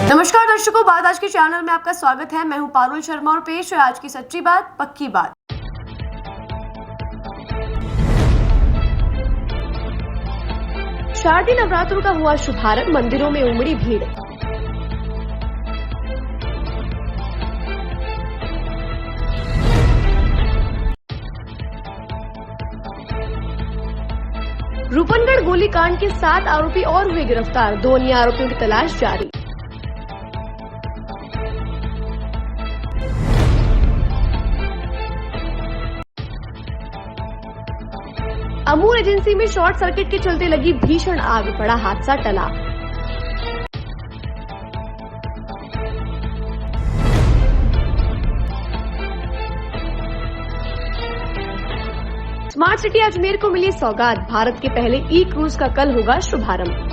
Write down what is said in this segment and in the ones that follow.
नमस्कार दर्शकों, बात आज के चैनल में आपका स्वागत है। मैं हूं पारुल शर्मा और पेश है आज की सच्ची बात पक्की बात। शारदीय नवरात्रों का हुआ शुभारंभ, मंदिरों में उमड़ी भीड़। रूपनगढ़ गोलीकांड के 7 आरोपी और हुए गिरफ्तार, 2 अन्य आरोपियों की तलाश जारी। अमूल एजेंसी में शॉर्ट सर्किट के चलते लगी भीषण आग, बड़ा हादसा टला। स्मार्ट सिटी अजमेर को मिली सौगात, भारत के पहले ई क्रूज का कल होगा शुभारंभ।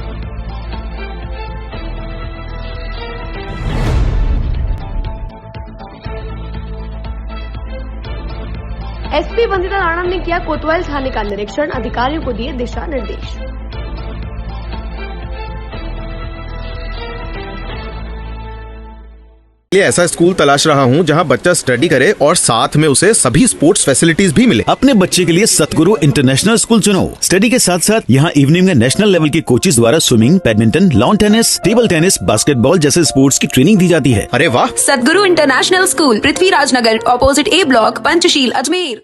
एसपी वंदिता राणा ने किया कोतवाल थाने का निरीक्षण, अधिकारियों को दिए दिशा निर्देश। ऐसा स्कूल तलाश रहा हूं जहां बच्चा स्टडी करे और साथ में उसे सभी स्पोर्ट्स फैसिलिटीज भी मिले। अपने बच्चे के लिए सतगुरु इंटरनेशनल स्कूल चुनो। स्टडी के साथ साथ यहां इवनिंग में नेशनल लेवल के कोचेज द्वारा swimming, badminton, lawn tennis, table tennis, basketball जैसे स्पोर्ट्स की ट्रेनिंग दी जाती है। अरे वाह! सतगुरु इंटरनेशनल स्कूल, पृथ्वीराज नगर, ऑपोजिट ए ब्लॉक, पंचशील, अजमेर।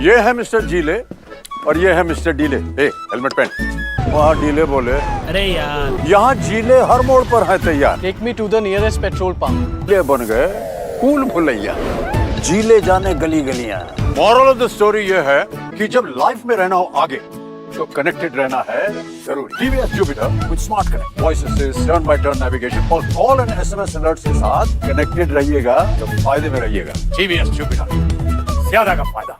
ये है मिस्टर जीले और ये है मिस्टर डीले। हेलमेट पहन। वहाँ डीले बोले, अरे यार, यहाँ जीले हर मोड़ पर है तैयार। Take me to the nearest petrol pump. ये बन गए कूल भुलैया। जीले जाने गली गलियां। मॉरल ऑफ द स्टोरी ये है कि जब लाइफ में रहना हो आगे तो कनेक्टेड रहना है जरूरी। TVS Jupiter with smart connect, voice assist, turn by turn navigation और कॉल एंड एसएमएस अलर्ट्स के साथ कनेक्टेड रहिएगा तो फायदे में रहिएगा। टीवीएस जुपिटर, ज्यादा का फायदा।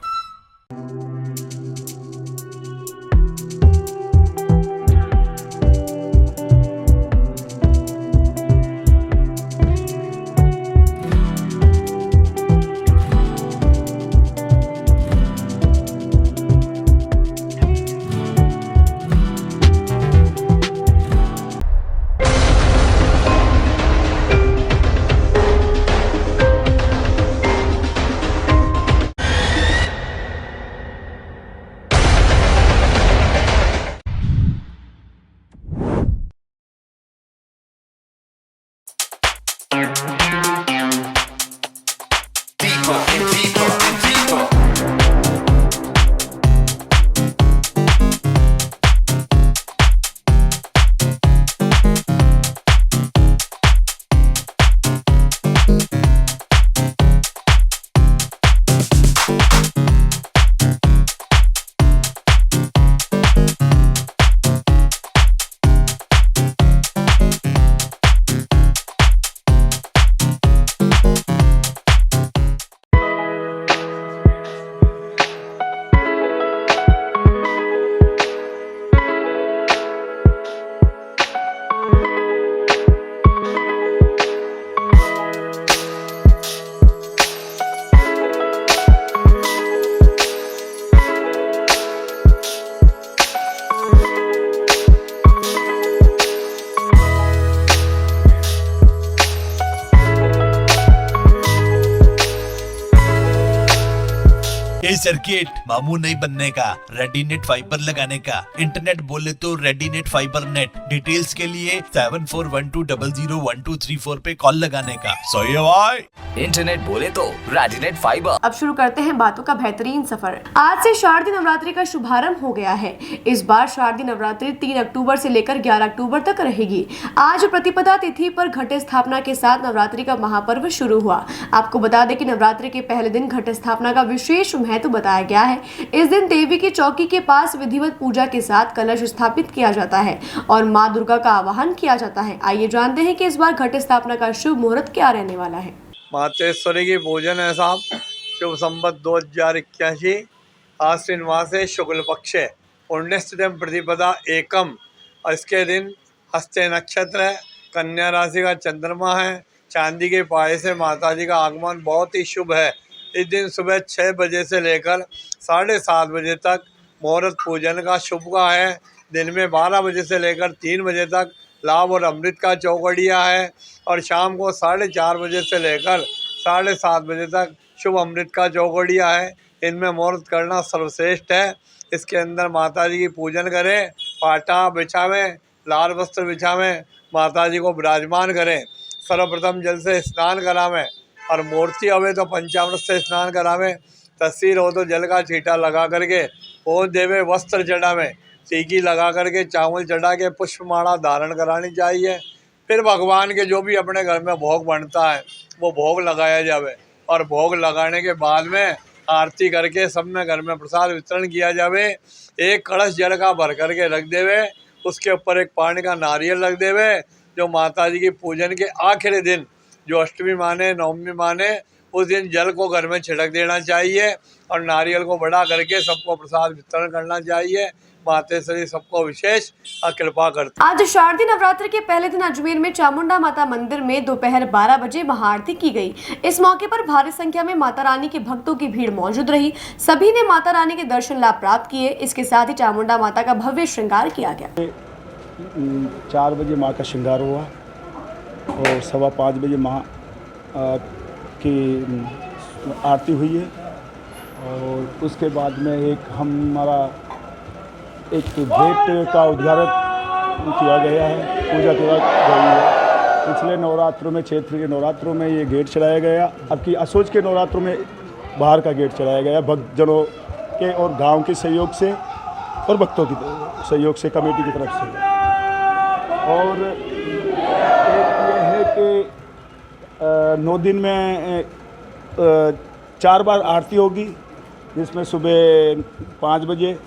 ये सर्किट मामू नहीं बनने का, रेडीनेट फाइबर लगाने का। इंटरनेट बोले तो रेडीनेट फाइबर नेट। डिटेल्स के लिए 7412001234 पे कॉल लगाने का। सही है भाई। इंटरनेट बोले तो रेडीनेट फाइबर। अब शुरू करते हैं बातों का बेहतरीन सफर। आज से शारदीय नवरात्रि का शुभारंभ हो गया है। इस बार शारदीय नवरात्रि 3 अक्टूबर से लेकर 11 अक्टूबर तक रहेगी। आज प्रतिपदा तिथि पर घट स्थापना के साथ नवरात्रि का महापर्व शुरू हुआ। आपको बता दें कि नवरात्रि के पहले दिन घट स्थापना का विशेष महत्व महत्व बताया गया है। इस दिन देवी की चौकी के पास विधिवत पूजा के साथ कलश स्थापित किया जाता है और माँ दुर्गा का आवाहन किया जाता है। आइए जानते हैं कि इस बार घट स्थापना का शुभ मुहूर्त क्या रहने वाला है। मातेश्वरी की पूजन है साहब। शुभ संवत 2081 आश्विन मास है, शुक्ल पक्ष है, पुण्यस्थितिम प्रतिपदा एकम। और इसके दिन हस्ते नक्षत्र है, कन्या राशि का चंद्रमा है, चांदी के पाए से माता जी का आगमन बहुत ही शुभ है। इस दिन सुबह 6 बजे से लेकर 7:30 बजे तक मुहूर्त पूजन का शुभ का है। दिन में 12 बजे से लेकर 3 बजे तक लाभ और अमृत का चौकड़िया है और शाम को 4:30 बजे से लेकर 7:30 बजे तक शुभ अमृत का चौकड़िया है। इनमें मुहूर्त करना सर्वश्रेष्ठ है। इसके अंदर माता जी की पूजन करें, पाटा बिछावें, लाल वस्त्र बिछावें, माता जी को विराजमान करें। सर्वप्रथम जल से स्नान करावें और मूर्ति हो तो पंचामृत से स्नान करावें। तस्वीर हो तो जल का छींटा लगा करके पोंछ देवे, वस्त्र चढ़ावें, टीकी लगा करके चावल चढ़ा के पुष्पमाला धारण करानी चाहिए। फिर भगवान के जो भी अपने घर में भोग बनता है वो भोग लगाया जावे और भोग लगाने के बाद में आरती करके सब में घर में प्रसाद वितरण किया जावे। एक कलश जल का भर करके रख देवे, उसके ऊपर एक पानी का नारियल रख देवे। जो माता जी की पूजन के आखिरी दिन जो अष्टमी माने, नवमी माने, उस दिन जल को घर में छिड़क देना चाहिए और नारियल को बड़ा करके सबको प्रसाद वितरण करना चाहिए। मातेश्वरी सबको विशेष कृपा करती। आज शारदीय नवरात्र के पहले दिन अजमेर में चामुंडा माता मंदिर में दोपहर 12 बजे महाआरती की गई। इस मौके पर भारी संख्या में माता रानी के भक्तों की भीड़ मौजूद रही। सभी ने माता रानी के दर्शन लाभ प्राप्त किए। इसके साथ ही चामुंडा माता का भव्य श्रृंगार किया गया। 4 बजे माँ का श्रृंगार हुआ और 5:15 बजे माँ की आरती हुई है और उसके बाद में हमारा एक गेट का उद्घाटन किया गया है, पूजा की गई है। पिछले नवरात्रों में, चैत्र के नवरात्रों में ये गेट चढ़ाया गया। अब की असोज के नवरात्रों में बाहर का गेट चढ़ाया गया भक्तजनों के और गांव के सहयोग से और भक्तों की सहयोग से, कमेटी की तरफ से। और एक ये है कि 9 दिन में 4 बार आरती होगी, जिसमें सुबह 5 बजे,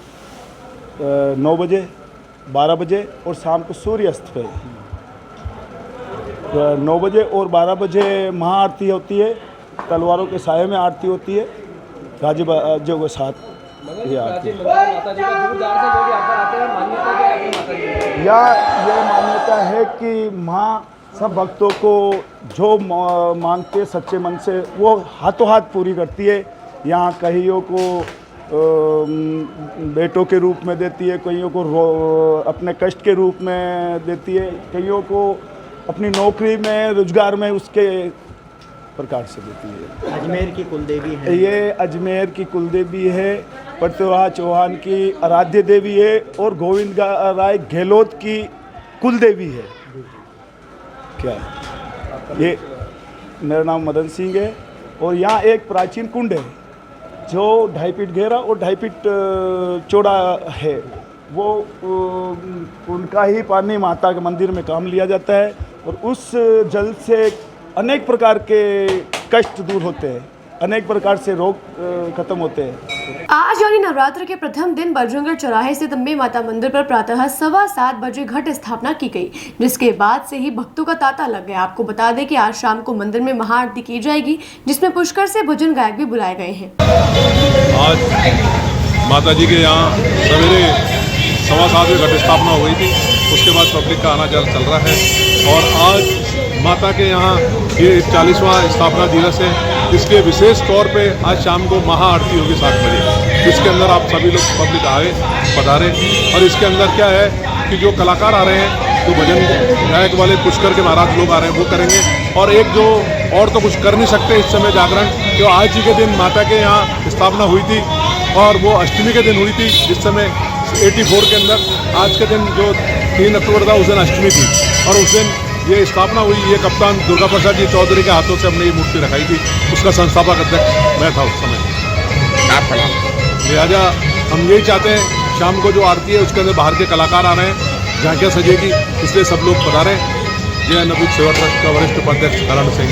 9 बजे, 12 बजे और शाम को सूर्यास्त पे 9 बजे और 12 बजे महाआरती होती है। तलवारों के साये में आरती होती है, गाजी बाजों के साथ ये आरती है। ये मान्यता है कि माँ सब भक्तों को जो मांगते सच्चे मन से वो हाथों हाथ पूरी करती है। यहाँ कईयों को बेटों के रूप में देती है, कईयों को अपने कष्ट के रूप में देती है, कईयों को अपनी नौकरी में, रोजगार में उसके प्रकार से देती है। अजमेर की कुलदेवी है ये, अजमेर की कुलदेवी है, पृथ्वीराज चौहान की आराध्य देवी है और गोविंद राय गहलोत की कुलदेवी है। क्या ये, मेरा नाम मदन सिंह है और यहाँ एक प्राचीन कुंड है जो 2.5 फीट गहरा और 2.5 फीट चौड़ा है। वो उनका ही पानी माता के मंदिर में काम लिया जाता है और उस जल से अनेक प्रकार के कष्ट दूर होते हैं, अनेक प्रकार से रोग खत्म होते हैं। आज यानी नवरात्र के प्रथम दिन बजरंगगढ़ चौराहे स्थित अम्बे माता मंदिर पर प्रातः 7:15 बजे घट स्थापना की गई, जिसके बाद से ही भक्तों का तांता लग गया। आपको बता दें कि आज शाम को मंदिर में महाआरती की जाएगी, जिसमें पुष्कर से भजन गायक भी बुलाए गए हैं। आज माता जी के यहाँ सवेरे 7:15 बजे घट स्थापना हो गई थी। उसके बाद पब्लिक का आना जाना चल रहा है और आज माता के यहाँ ये 40वां स्थापना दिवस है। इसके विशेष तौर पे आज शाम को महाआरती होगी 7 बजे, जिसके अंदर आप सभी लोग पब्लिक आए, पधारे। और इसके अंदर क्या है कि जो कलाकार आ रहे हैं, जो भजन गायक वाले पुष्कर के महाराज लोग आ रहे हैं, वो करेंगे। और एक जो और तो कुछ कर नहीं सकते इस समय जागरण, जो आज ही के दिन माता के यहाँ स्थापना हुई थी और वो अष्टमी के दिन हुई थी। जिस समय 84 के अंदर आज के दिन जो 3 अक्टूबर था उस दिन अष्टमी थी और उस दिन ये स्थापना हुई। ये कप्तान दुर्गा प्रसाद जी चौधरी के हाथों से हमने ये मूर्ति रखाई थी, उसका संस्थापक अध्यक्ष मैं था उस समय। लिहाजा हम यही चाहते हैं, शाम को जो आरती है उसके अंदर बाहर के कलाकार आ रहे हैं, झांकियाँ सजेगी, इसलिए सब लोग पधारें JNW सेवा ट्रस्ट का वरिष्ठ उपाध्यक्ष करण सिंह।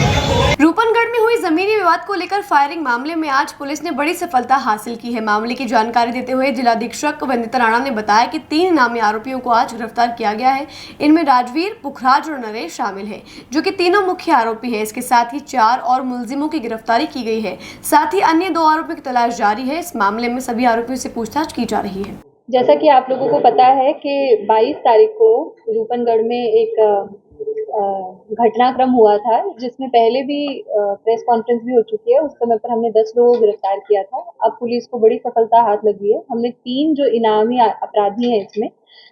रूपनगढ़ में हुई जमीनी विवाद को लेकर फायरिंग मामले में आज पुलिस ने बड़ी सफलता हासिल की है। मामले की जानकारी देते हुए जिला अधीक्षक वंदिता राणा ने बताया कि 3 इनामी आरोपियों को आज गिरफ्तार किया गया है। इनमें राजवीर, पुखराज और नरेश शामिल है, जो कि तीनों मुख्य आरोपी है। इसके साथ ही 4 और मुलजिमों की गिरफ्तारी की गई है। साथ ही अन्य 2 आरोपियों की तलाश जारी है। इस मामले में सभी आरोपियों से पूछताछ की जा रही है। जैसा कि आप लोगों को पता है कि 22 तारीख को रूपनगढ़ में एक घटनाक्रम हुआ था, जिसमें पहले भी प्रेस कॉन्फ्रेंस भी हो चुकी है। उस समय पर हमने 10 लोगों को गिरफ्तार किया था। अब पुलिस को बड़ी सफलता हाथ लगी है। हमने 3 जो इनामी अपराधी हैं इसमें,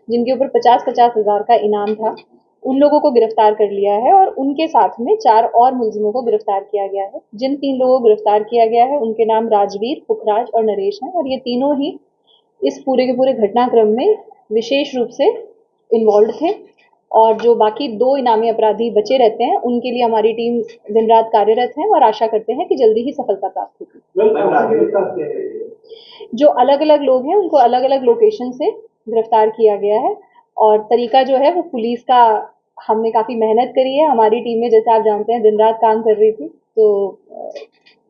जिनके ऊपर 50-50 हज़ार का इनाम था, उन लोगों को गिरफ्तार कर लिया है और उनके साथ में 4 और मुलजिमों को गिरफ्तार किया गया है। जिन 3 लोगों को गिरफ्तार किया गया है उनके नाम राजवीर, पुखराज और नरेश हैं और ये तीनों ही इस पूरे के पूरे घटनाक्रम में विशेष रूप से इन्वॉल्व थे। और जो बाकी 2 इनामी अपराधी बचे रहते हैं, उनके लिए हमारी टीम दिन रात कार्यरत है और आशा करते हैं कि जल्दी ही सफलता प्राप्त होगी। जो अलग अलग लोग हैं उनको अलग अलग लोकेशन से गिरफ्तार किया गया है और तरीका जो है वो पुलिस का, हमने काफ़ी मेहनत करी है। हमारी टीम में, जैसे आप जानते हैं, दिन रात काम कर रही थी, तो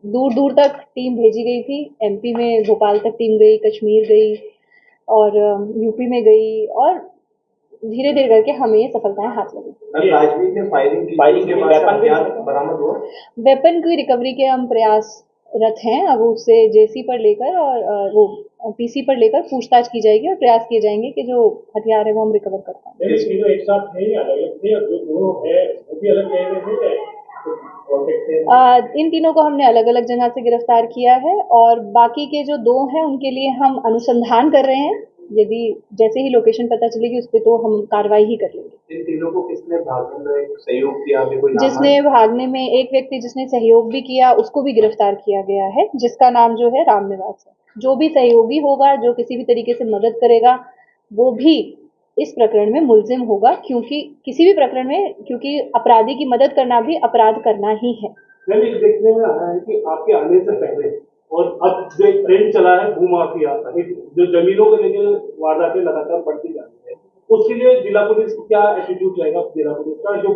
दूर दूर तक टीम भेजी गई थी। MP में भोपाल तक टीम गई, कश्मीर गई और UP में गई और धीरे धीरे करके हमें ये सफलताएं हाथ लगी। राजवीर ने फायरिंग के बाद बरामद हुआ। वेपन की रिकवरी के हम प्रयासरत हैं। अब उससे JC पर लेकर और वो PC पर लेकर पूछताछ की जाएगी और प्रयास किए जाएंगे कि जो हथियार है वो हम रिकवर कर पाएं। एक साथ है या अलग थे, जो दोनों है वो भी अलग जगह से इन तीनों को हमने अलग अलग जगह से गिरफ्तार किया है और बाकी के जो 2 हैं उनके लिए हम अनुसंधान कर रहे हैं। यदि जैसे ही लोकेशन पता चलेगी उस पर तो हम कार्रवाई ही कर लेंगे। इन तीनों को किसने भागने में सहयोग किया? जिसने भागने में, एक व्यक्ति जिसने सहयोग भी किया, उसको भी गिरफ्तार किया गया है, जिसका नाम जो है रामनिवास है। जो भी सहयोगी होगा, जो किसी भी तरीके से मदद करेगा, वो भी इस प्रकरण में मुलजिम होगा, क्योंकि किसी भी प्रकरण में, क्योंकि अपराधी की मदद करना भी अपराध करना ही है। देखने में आ रहा है कि आपके आने से पहले और अब जो एक ट्रेंड चला है भूमाफिया, जो जमीनों को लेकर वारदातें लगातार बढ़ती जा रही है, उसके लिए जिला पुलिस क्या एटीट्यूड रहेगा जिला पुलिस का? जो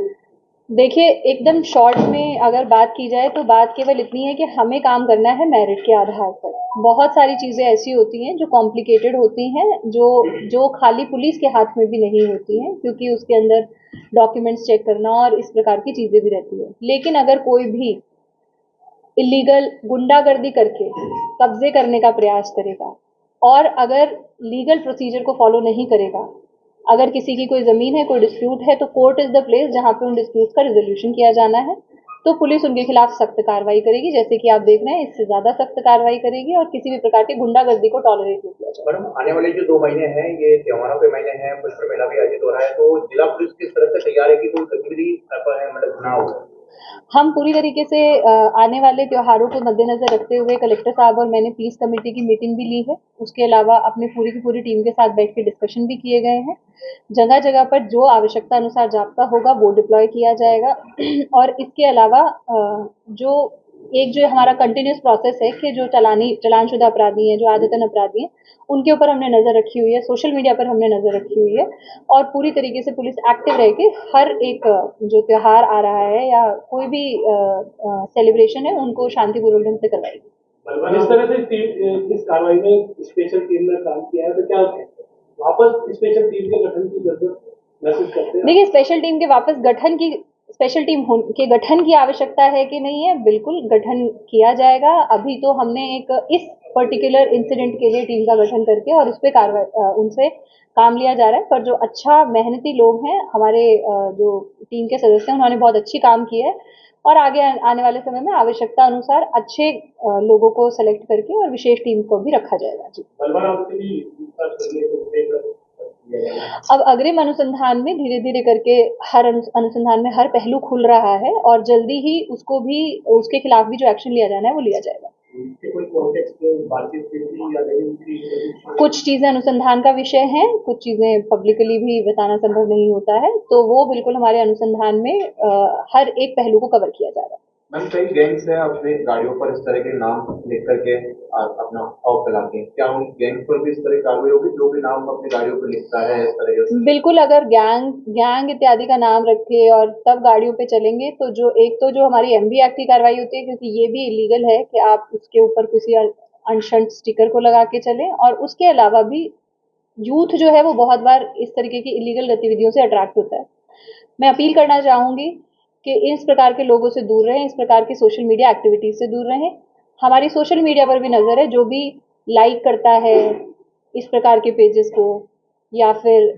देखिए, एकदम शॉर्ट में अगर बात की जाए तो बात केवल इतनी है कि हमें काम करना है मेरिट के आधार पर। बहुत सारी चीज़ें ऐसी होती हैं जो कॉम्प्लिकेटेड होती हैं, जो खाली पुलिस के हाथ में भी नहीं होती हैं, क्योंकि उसके अंदर डॉक्यूमेंट्स चेक करना और इस प्रकार की चीज़ें भी रहती है। लेकिन अगर कोई भी इलीगल गुंडागर्दी करके कब्जे करने का प्रयास करेगा और अगर लीगल प्रोसीजर को फॉलो नहीं करेगा, अगर किसी की कोई ज़मीन है, कोई डिस्प्यूट है, तो कोर्ट इज़ द प्लेस जहाँ पे उन डिस्प्यूट का रिजोल्यूशन किया जाना है। तो पुलिस उनके खिलाफ सख्त कार्रवाई करेगी, जैसे कि आप देख रहे हैं, इससे ज़्यादा सख्त कार्रवाई करेगी और किसी भी प्रकार की गुंडागर्दी को टॉलरेट नहीं किया जाएगा। मैडम, आने वाले जो 2 महीने हैं, ये त्योहारों के महीने हैं, पुष्कर मेला भी आयोजित हो रहा है, तो जिला पुलिस किस तरह से तैयार है कि कोई गतिविधि मतलब ना हो? हम पूरी तरीके से आने वाले त्योहारों को मद्देनजर रखते हुए कलेक्टर साहब और मैंने पीस कमेटी की मीटिंग भी ली है। उसके अलावा अपने पूरी की पूरी टीम के साथ बैठ के डिस्कशन भी किए गए हैं। जगह जगह पर जो आवश्यकता अनुसार जाब्ता होगा वो डिप्लॉय किया जाएगा और इसके अलावा जो हमारा कंटिन्यूस प्रोसेस है कि जो चालानशुदा अपराधी हैं, जो आदतन अपराधी हैं, उनके ऊपर हमने नज़र रखी हुई है, सोशल मीडिया पर हमने नज़र रखी हुई है और पूरी तरीके से पुलिस एक्टिव रह के हर एक जो त्यौहार आ रहा है या कोई भी सेलिब्रेशन है उनको शांतिपूर्वक ढंग से करवाएगी। जिस तरह से इस कार्रवाई में स्पेशल टीम ने काम किया है, तो क्या वापस स्पेशल टीम के गठन की जरूरत महसूस करते हैं? देखिए, स्पेशल टीम के गठन की आवश्यकता है कि नहीं है, बिल्कुल गठन किया जाएगा। अभी तो हमने इस पर्टिकुलर इंसिडेंट के लिए टीम का गठन करके और उस पर कार्रवाई उनसे काम लिया जा रहा है। पर जो अच्छा मेहनती लोग हैं, हमारे जो टीम के सदस्य हैं, उन्होंने बहुत अच्छी काम की है और आगे आने वाले समय में आवश्यकता अनुसार अच्छे लोगों को सेलेक्ट करके और विशेष टीम को भी रखा जाएगा। जी, अब अग्रिम अनुसंधान में धीरे धीरे करके हर अनुसंधान में हर पहलू खुल रहा है और जल्दी ही उसके खिलाफ भी जो एक्शन लिया जाना है वो लिया जाएगा। कुछ चीज़ें अनुसंधान का विषय हैं, कुछ चीज़ें पब्लिकली भी बताना संभव नहीं होता है, तो वो बिल्कुल हमारे अनुसंधान में हर एक पहलू को कवर किया जा रहा है। मैम कई गैंग्स हैं अपने गाड़ियों पर इस तरह के नाम लिख करके अपना खौफ फैलाते हैं, क्या उन गैंग्स पर भी इस तरह की कार्रवाई होगी जो भी नाम अपनी गाड़ियों पर लिखता है इस तरह के? बिल्कुल, अगर गैंग इत्यादि का नाम रखे और तब गाड़ियों पे चलेंगे तो जो हमारी MB एक्ट की कार्रवाई होती है, क्योंकि ये भी इलीगल है कि आप उसके ऊपर किसी अनशंट स्टिकर को लगा के चलें, और उसके अलावा भी यूथ जो है वो बहुत बार इस तरीके की इलीगल गतिविधियों से अट्रैक्ट होता है। मैं अपील करना चाहूँगी कि इस प्रकार के लोगों से दूर रहें, इस प्रकार की सोशल मीडिया एक्टिविटीज़ से दूर रहें। हमारी सोशल मीडिया पर भी नज़र है, जो भी लाइक करता है इस प्रकार के पेजेस को या फिर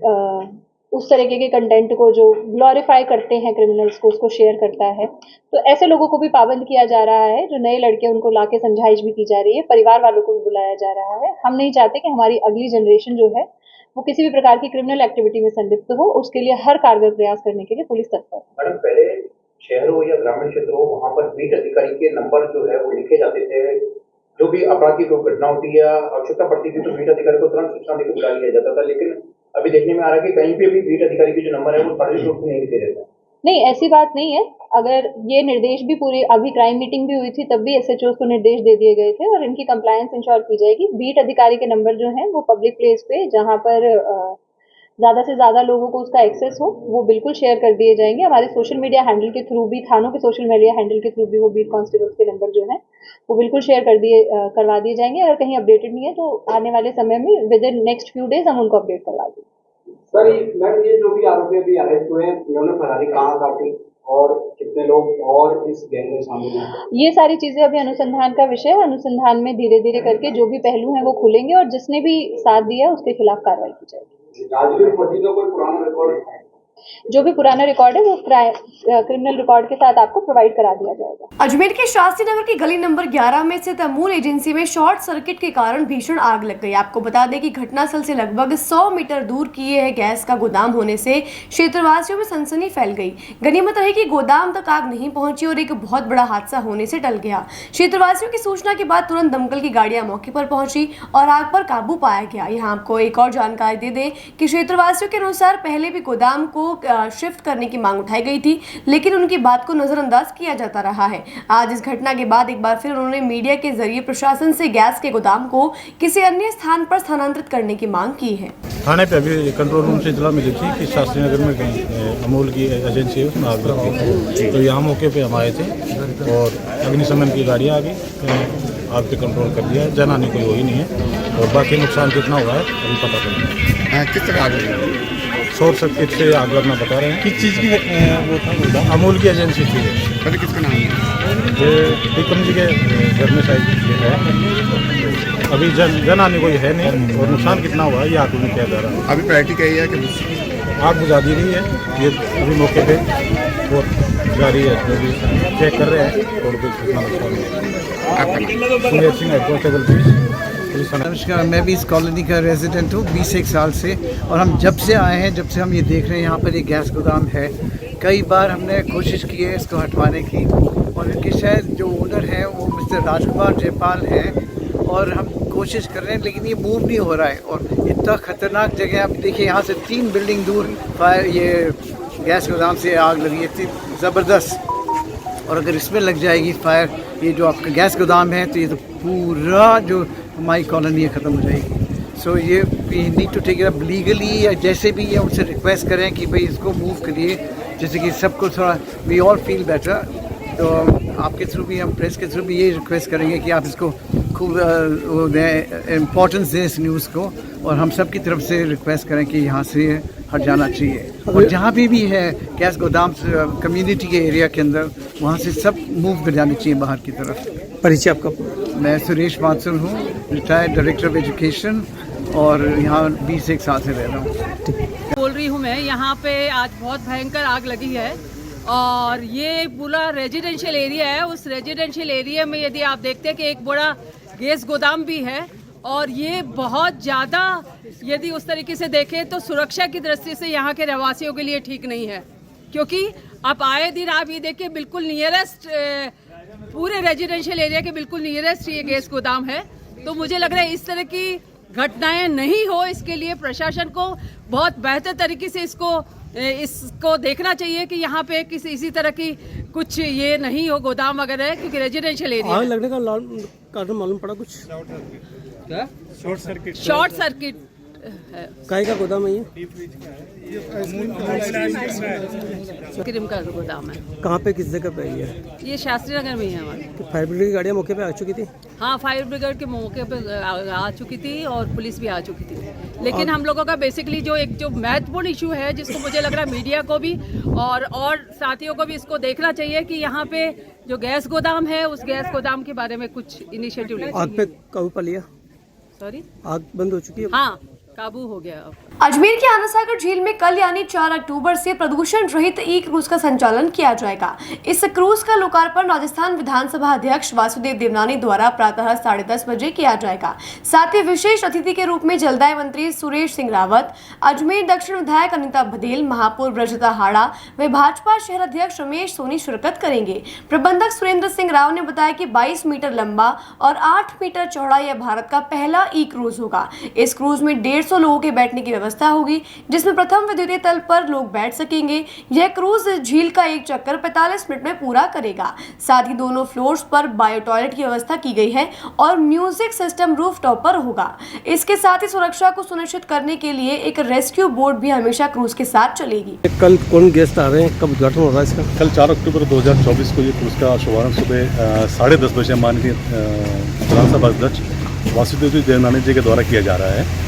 उस तरीके के कंटेंट को जो ग्लोरीफाई करते हैं क्रिमिनल्स को, उसको शेयर करता है, तो ऐसे लोगों को भी पाबंद किया जा रहा है। जो नए लड़के उनको लाके समझाइश भी की जा रही है, परिवार वालों को भी बुलाया जा रहा है। हम नहीं चाहते कि हमारी अगली जनरेशन जो है वो किसी भी प्रकार की क्रिमिनल एक्टिविटी में संलिप्त हो। उसके लिए हर कारगर प्रयास करने के लिए पुलिस तत्पर है। मैडम पहले शहर हो या ग्रामीण क्षेत्र हो, वहाँ पर बीट अधिकारी के नंबर जो है वो लिखे जाते थे। जो भी अपराध की कोई घटना होती है, आवश्यकता पड़ती थी, तो बीट अधिकारी को तुरंत सूचना देकर बुला लिया जाता था। लेकिन अभी देखने में आ रहा है कि कहीं पे भी बीट अधिकारी के जो नंबर है वो सार्वजनिक रूप से नहीं लिखे जाते। नहीं, ऐसी बात नहीं है। अगर ये निर्देश भी पूरी, अभी क्राइम मीटिंग भी हुई थी, तब भी SHOs को निर्देश दे दिए गए थे और इनकी कंप्लायंस इंश्योर की जाएगी। बीट अधिकारी के नंबर जो हैं वो पब्लिक प्लेस पे, जहाँ पर ज़्यादा से ज़्यादा लोगों को उसका एक्सेस हो, वो बिल्कुल शेयर कर दिए जाएंगे। हमारे सोशल मीडिया हैंडल के थ्रू भी, थानों के सोशल मीडिया हैंडल के थ्रू भी वो बीट कांस्टेबल्स के नंबर जो हैं वो बिल्कुल शेयर करवा दिए जाएंगे। अगर कहीं अपडेटेड नहीं है तो आने वाले समय में with in next few days हम उनको अपडेट करवा देंगे। सर मैम, ये जो भी आरोपी अभी अरेस्ट हुए हैं, इन्होंने फरारी कहाँ काटी और कितने लोग और इस गैंग में शामिल हैं? ये सारी चीजें अभी अनुसंधान का विषय है। अनुसंधान में धीरे धीरे करके जो भी पहलू हैं वो खुलेंगे और जिसने भी साथ दिया उसके खिलाफ कार्रवाई की जाएगी। राजवीर फौजी का कोई पुराना रिकॉर्ड है? जो भी पुराना रिकॉर्ड है वो क्रिमिनल रिकॉर्ड के साथ आपको प्रोवाइड करा दिया जाएगा। अजमेर के शास्त्री नगर की गली नंबर 11 में स्थित अमूल एजेंसी में शॉर्ट सर्किट के कारण भीषण आग लग गई। आपको बता दें कि घटनास्थल से लगभग 100 मीटर दूर किए है गैस का गोदाम होने से क्षेत्रवासियों में सनसनी फैल गई। गनीमत रही कि गोदाम तक आग नहीं पहुंची और एक बहुत बड़ा हादसा होने से टल गया। क्षेत्रवासियों की सूचना के बाद तुरंत दमकल की गाड़ियां मौके पर पहुंची और आग पर काबू पाया गया। यहाँ आपको एक और जानकारी दे दें कि क्षेत्रवासियों के अनुसार पहले भी गोदाम को शिफ्ट करने की मांग उठाई गई थी, लेकिन उनकी बात को नजरअंदाज किया जाता रहा है। आज इस घटना के बाद एक बार फिर उन्होंने मीडिया के जरिए प्रशासन से गैस के गोदाम को किसी अन्य स्थान पर स्थानांतरित करने की मांग की है। थाने पे अभी कंट्रोल रूम से इतला मिली थी कि शास्त्री नगर में कहीं अमूल की एजेंसी है, उसमें आग लग गई। तो यहाँ मौके पे हम आए थे और अग्निशमन की गाड़ियाँ आ गई, आग पे कंट्रोल कर दिया। जनहानि कोई हुई नहीं है और बाकी नुकसान कितना हुआ है अभी पता करेंगे। किस तरह आग लगी? शॉर्ट सर्किट से आग लगना बता रहे हैं। किस चीज़ की वो था? अमूल की एजेंसी थी। अभी किसका नाम है? ये टिकम जी के घर में शायद है। अभी जनहानि कोई है नहीं और नुकसान कितना हुआ है ये आग में किया जा रहा है। अभी प्रायोरिटी क्या है कि आग बुझा दी गई है, ये अभी मौके पे और जारी है, जो भी चेक कर रहे हैं और कुछ कितना नुकसान हुआ। Sunil Singh head constable police. नमस्कार, मैं भी इस कॉलोनी का रेजिडेंट हूँ 21 साल से, और हम जब से आए हैं, जब से हम ये देख रहे हैं यहाँ पर एक गैस गोदाम है। कई बार हमने कोशिश की है इसको हटवाने की, और इनके शायद जो ओनर हैं वो मिस्टर राजकुमार जयपाल हैं, और हम कोशिश कर रहे हैं लेकिन ये मूव नहीं हो रहा है। और इतना ख़तरनाक जगह, आप देखिए यहाँ से 3 बिल्डिंग दूर फायर, ये गैस गोदाम से आग लगी है, इतनी ज़बरदस्त। और अगर इसमें लग जाएगी फायर, ये जो आपका गैस गोदाम है, तो ये तो पूरा जो हमारी कॉलोनी है ख़त्म हो जाएगी। सो ये we need to take it up legally, या जैसे भी ये उनसे रिक्वेस्ट करें कि भाई इसको मूव करिए, जैसे कि सबको थोड़ा वी ऑल फील बेटर। तो आपके थ्रू भी, हम प्रेस के थ्रू भी ये रिक्वेस्ट करेंगे कि आप इसको खूब इम्पोर्टेंस दें इस न्यूज़ को, और हम सब की तरफ से रिक्वेस्ट करें कि यहाँ से हट जाना चाहिए। और जहाँ भी है गैस गोदाम कम्युनिटी के एरिया के अंदर, वहाँ से सब मूव कर जानी चाहिए बाहर की तरफ। परिचय आपका? मैं सुरेश माथुर हूँ, रिटायर्ड डायरेक्टर ऑफ एजुकेशन, और यहाँ 21 साल से रह रहा हूँ। बोल रही हूँ मैं, यहाँ पे आज बहुत भयंकर आग लगी है और ये पूरा रेजिडेंशियल एरिया है। उस रेजिडेंशियल एरिया में यदि आप देखते हैं कि एक बड़ा गैस गोदाम भी है, और ये बहुत ज़्यादा, यदि उस तरीके से देखें तो सुरक्षा की दृष्टि से यहाँ के रहवासियों के लिए ठीक नहीं है, क्योंकि आप आए दिन आप ये देखिए बिल्कुल नियरेस्ट, पूरे रेजिडेंशियल एरिया के बिल्कुल नियरेस्ट ये गैस गोदाम है। तो मुझे लग रहा है इस तरह की घटनाएं नहीं हो, इसके लिए प्रशासन को बहुत बेहतर तरीके से इसको इसको देखना चाहिए कि यहाँ पे किसी इसी तरह की कुछ ये नहीं हो गोदाम वगैरह, क्योंकि रेजिडेंशियल एरिया आग लगने का कारण मालूम पड़ा कुछ? क्या शॉर्ट सर्किट है। काय का गोदाम है ये? क्रीम का गोदाम है। कहाँ पे, किस जगह पे है ये? ये शास्त्री नगर में ही है हमारे। फायर ब्रिगेड की गाड़ियाँ मौके पे आ चुकी थी? हाँ, फायर ब्रिगेड के मौके पे आ चुकी थी और पुलिस भी आ चुकी थी, लेकिन हम लोगों का बेसिकली जो महत्वपूर्ण इशू है, जिसको मुझे लग रहा है मीडिया को भी और साथियों को भी इसको देखना चाहिए कि यहाँ पे जो गैस गोदाम है, उस गैस गोदाम के बारे में कुछ इनिशिएटिव लेना आग पे काबू पा लिया? सॉरी, आग बंद हो चुकी है? हाँ, काबू हो गया। अजमेर के आना सागर झील में कल यानी 4 अक्टूबर से प्रदूषण रहित ई क्रूज का संचालन किया जाएगा। इस क्रूज का लोकार्पण राजस्थान विधानसभा अध्यक्ष वासुदेव देवनानी द्वारा प्रातः 10:30 बजे किया जाएगा। साथ ही विशेष अतिथि के रूप में जलदाय मंत्री सुरेश सिंह रावत, अजमेर दक्षिण विधायक अनिता बघेल, महापौर ब्रजता हाड़ा व भाजपा शहर अध्यक्ष रमेश सोनी शिरकत करेंगे। प्रबंधक सुरेंद्र सिंह राव ने बताया कि 22 मीटर लंबा और 8 मीटर चौड़ा यह भारत का पहला ई क्रूज होगा। इस क्रूज में 150 लोगों के बैठने की व्यवस्था होगी, जिसमें प्रथम व द्वितीय तल पर लोग बैठ सकेंगे। यह क्रूज झील का एक चक्कर 45 मिनट में पूरा करेगा। साथ ही दोनों फ्लोर्स पर बायो टॉयलेट की व्यवस्था की गई है और म्यूजिक सिस्टम रूफटॉप पर होगा। इसके साथ ही सुरक्षा को सुनिश्चित करने के लिए एक रेस्क्यू बोट भी हमेशा क्रूज के साथ चलेगी। कल कौन गेस्ट आ रहे हैं, कब उद्घाटन हो रहा है इसका? कल 4 अक्टूबर 2024 को ये क्रूज का शुभारंभ सुबह 10:30 बजे माननीय विधानसभा अध्यक्ष वासुदेव जी देवनानी जी के द्वारा किया जा रहा है।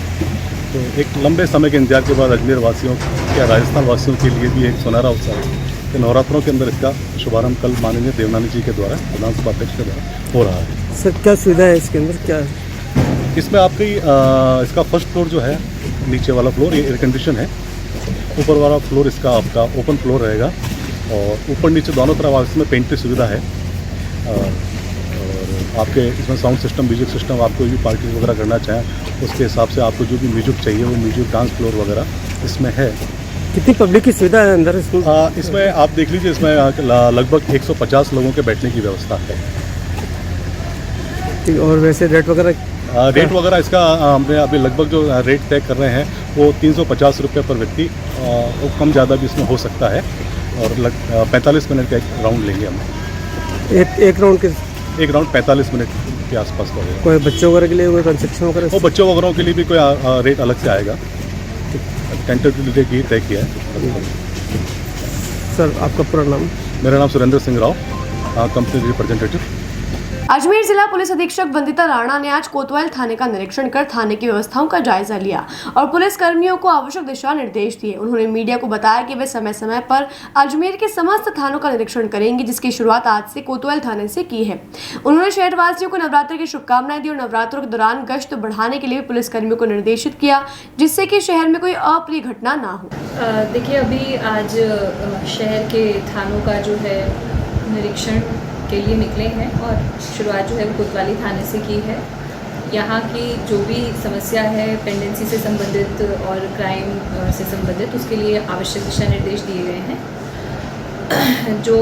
तो एक लंबे समय के इंतजार के बाद अजमेर वासियों या राजस्थान वासियों के लिए भी एक सुनहरा अवसर है कि नवरात्रों के अंदर इसका शुभारंभ कल माननीय देवनानी जी के द्वारा विधानसभा अध्यक्ष के द्वारा हो रहा है। सर, क्या सुविधा है इसके अंदर, क्या है इसमें? आपकी इसका फर्स्ट फ्लोर जो है, नीचे वाला फ्लोर ये एयर कंडीशन है, ऊपर वाला फ्लोर इसका आपका ओपन फ्लोर रहेगा और ऊपर नीचे दोनों तरफ इसमें पेंट्री सुविधा है। और आपके इसमें साउंड सिस्टम, म्यूजिक सिस्टम, आप कोई भी पार्टी वगैरह करना चाहें उसके हिसाब से आपको जो भी म्यूजिक चाहिए वो म्यूजिक, डांस फ्लोर वगैरह इसमें है। कितनी पब्लिक की सुविधा है अंदर इसमें? इसमें आप देख लीजिए, इसमें लगभग 150 लोगों के बैठने की व्यवस्था है। और वैसे रेट वगैरह इसका हमने अभी लगभग जो रेट तय कर रहे हैं वो 350 रुपये पर व्यक्ति, वो कम ज़्यादा भी इसमें हो सकता है। और 45 मिनट का एक राउंड लेंगे हम। एक राउंड 45 मिनट के आसपास का होगा। कोई बच्चों वगैरह के लिए कोई कंसेक्शन वगैरह? वो बच्चों वगैरह के लिए भी कोई रेट अलग से आएगा, टेंटेटिवली तय किया है। सर, आपका पूरा नाम? मेरा नाम सुरेंद्र सिंह राव, कंपनी रिप्रेजेंटेटिव। अजमेर जिला पुलिस अधीक्षक वंदिता राणा ने आज कोतवाल थाने का निरीक्षण कर थाने की व्यवस्थाओं का जायजा लिया और पुलिस कर्मियों को आवश्यक दिशा निर्देश दिए। उन्होंने मीडिया को बताया कि वे समय समय पर अजमेर के समस्त थानों का निरीक्षण करेंगे, जिसकी शुरुआत आज से कोतवाल थाने से की है। उन्होंने शहरवासियों को नवरात्र की शुभकामनाएं दी और नवरात्रों के दौरान गश्त बढ़ाने के लिए पुलिस कर्मियों को निर्देशित किया, जिससे कि शहर में कोई अप्रिय घटना ना हो। देखिए, अभी आज शहर के थानों का जो है निरीक्षण के लिए निकले हैं और शुरुआत जो है वो कोतवाली थाने से की है। यहाँ की जो भी समस्या है पेंडेंसी से संबंधित और क्राइम से संबंधित, उसके लिए आवश्यक दिशा निर्देश दिए गए हैं। जो